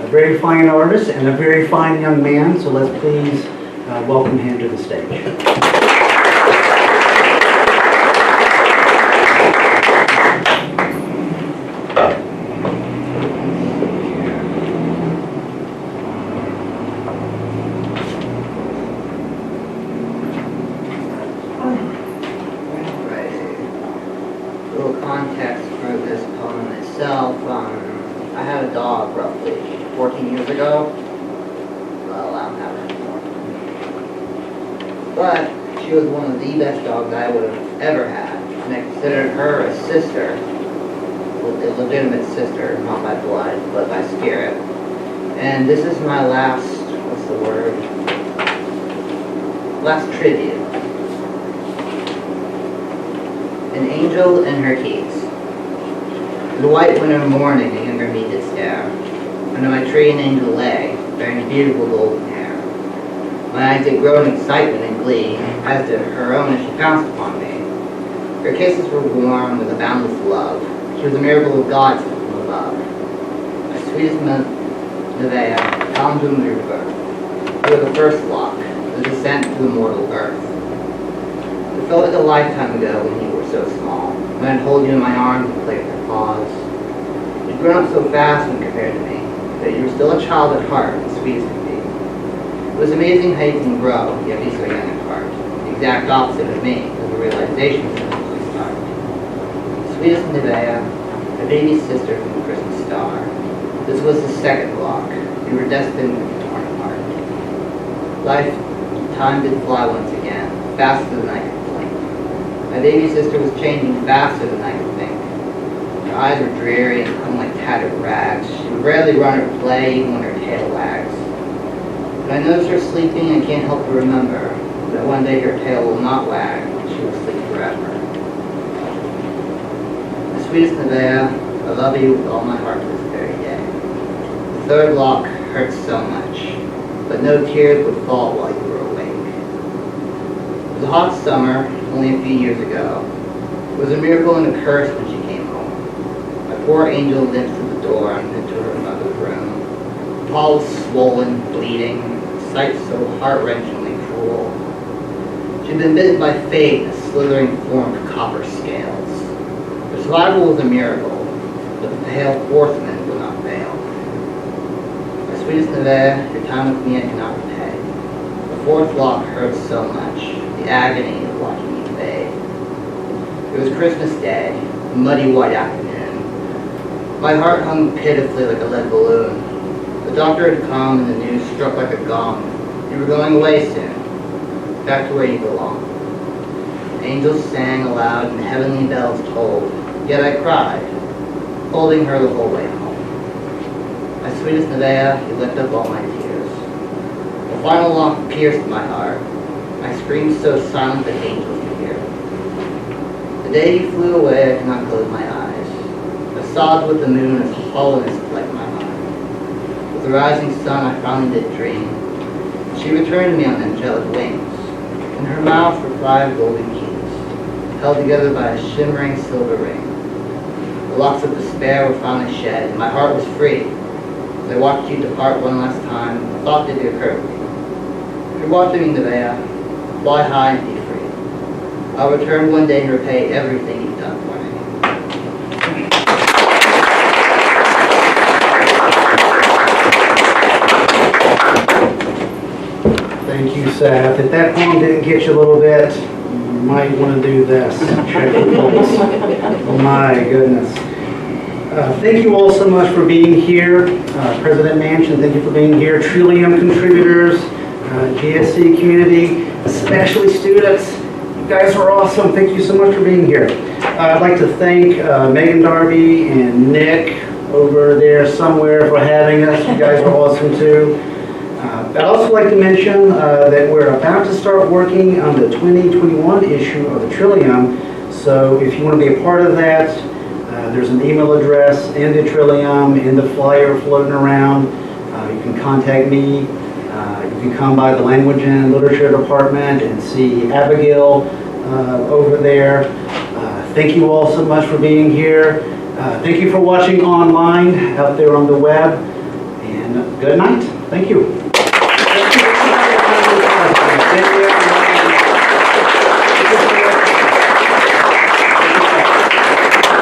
a very fine artist and a very fine young man, so let's please welcome him to the stage. Little context for this poem itself. I had a dog roughly 14 years ago. Well, I don't have it anymore. But she was one of the best dogs I would have ever had. And I considered her a sister, a legitimate sister, not by blood, but by spirit. And this is my last, what's the word? Last tribute. An angel and her keys. The white winter morning, a younger me did stare. Under my tree an angel lay, bearing beautiful golden hair. My eyes did grow in excitement and glee, as did her own as she pounced upon me. Her kisses were warm with a boundless love. She was a miracle of God sent from above. My sweetest Nevaeh, calm to the rebirth. You were the first lock, the descent to the mortal earth. It felt like a lifetime ago when you were so small, when I'd hold you in my arms and play with your paws. You'd grown up so fast when compared to me, that you were still a child at heart, and sweet as could be. It was amazing how you can grow, yet be so young at heart. The exact opposite of me, as the realization was eventually start. Sweetest Nevaeh, a baby sister from the Christmas star. This was the second block. We were destined to be torn apart. Time did fly once again, faster than I could. My baby sister was changing faster than I could think. Her eyes were dreary and hung like tattered rags. She would rarely run or play even when her tail wags. But I noticed her sleeping and can't help but remember that one day her tail will not wag and she will sleep forever. My sweetest Nevaeh, I love you with all my heart this very day. The third lock hurts so much, but no tears would fall while you were awake. It was a hot summer, only a few years ago. It was a miracle and a curse when she came home. My poor angel limped to the door and into her mother's room. The hall was swollen, bleeding, a sight so heart-wrenchingly cruel. She'd been bitten by fate in a slithering form of copper scales. Her survival was a miracle, but the pale horseman would not fail. My sweetest Nevaeh, your time with me I cannot repay. The fourth lock hurts so much, the agony of watching you fade. It was Christmas Day, a muddy white afternoon. My heart hung pitifully like a lead balloon. The doctor had come and the news struck like a gong. You were going away soon, back to where you belong. Angels sang aloud and heavenly bells tolled, yet I cried, holding her the whole way home. My sweetest Nevaeh, you licked up all my tears. The final lock pierced my heart. I screamed so silent that angels could hear. The day you flew away, I could not close my eyes. I sobbed with the moon as hollowness plagued my mind. With the rising sun, I finally did dream. She returned to me on angelic wings. In her mouth were 5 golden keys, held together by a shimmering silver ring. The locks of despair were finally shed, and my heart was free. As I watched you depart one last time, a thought did occur to me. If you're watching me, Nevaeh, fly high and be free. I'll return one day and repay everything you've done for me. Thank you, Seth. If that poem didn't get you a little bit, you might want to do this. Check your pulse. Oh my goodness. Thank you all so much for being here. President Manchin, thank you for being here. Trillium contributors, GSC community, especially students. You guys are awesome. Thank you so much for being here. I'd like to thank Megan Darby and Nick over there somewhere for having us. You guys are awesome too. I'd also like to mention that we're about to start working on the 2021 issue of the Trillium. So if you want to be a part of that, there's an email address in the Trillium, in the flyer floating around. You can contact me. You can come by the Language and Literature Department and see Abigail over there. Thank you all so much for being here. Thank you for watching online out there on the web. And good night. Thank you.